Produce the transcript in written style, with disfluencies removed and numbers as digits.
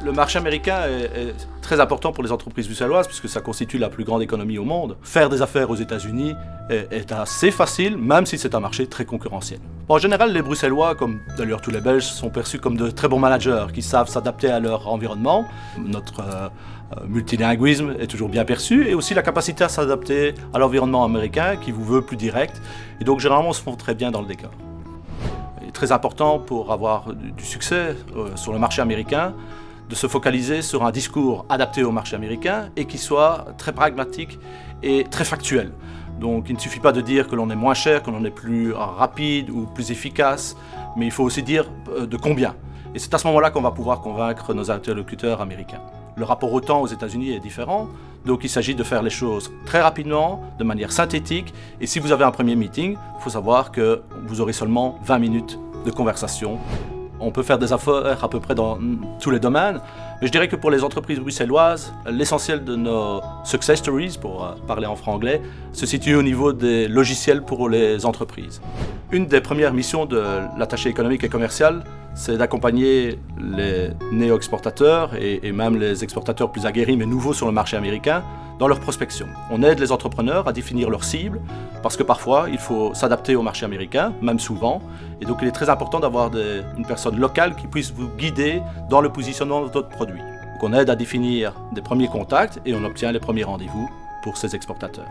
Le marché américain est très important pour les entreprises bruxelloises puisque ça constitue la plus grande économie au monde. Faire des affaires aux États-Unis est assez facile, même si c'est un marché très concurrentiel. En général, les Bruxellois, comme d'ailleurs tous les Belges, sont perçus comme de très bons managers qui savent s'adapter à leur environnement. Notre multilinguisme est toujours bien perçu et aussi la capacité à s'adapter à l'environnement américain qui vous veut plus direct. Et donc généralement, on se font très bien dans le décor. Il est très important pour avoir du succès sur le marché américain de se focaliser sur un discours adapté au marché américain et qui soit très pragmatique et très factuel. Donc il ne suffit pas de dire que l'on est moins cher, que l'on est plus rapide ou plus efficace, mais il faut aussi dire de combien. Et c'est à ce moment-là qu'on va pouvoir convaincre nos interlocuteurs américains. Le rapport au temps aux États-Unis est différent, donc il s'agit de faire les choses très rapidement, de manière synthétique. Et si vous avez un premier meeting, il faut savoir que vous aurez seulement 20 minutes de conversation. On peut faire des affaires à peu près dans tous les domaines, mais je dirais que pour les entreprises bruxelloises, l'essentiel de nos success stories, pour parler en franglais, se situe au niveau des logiciels pour les entreprises. Une des premières missions de l'attaché économique et commercial, c'est d'accompagner les néo-exportateurs et même les exportateurs plus aguerris mais nouveaux sur le marché américain dans leur prospection. On aide les entrepreneurs à définir leurs cibles parce que parfois il faut s'adapter au marché américain, même souvent, et donc il est très important d'avoir une personne locale qui puisse vous guider dans le positionnement de votre produit. Donc on aide à définir des premiers contacts et on obtient les premiers rendez-vous pour ces exportateurs.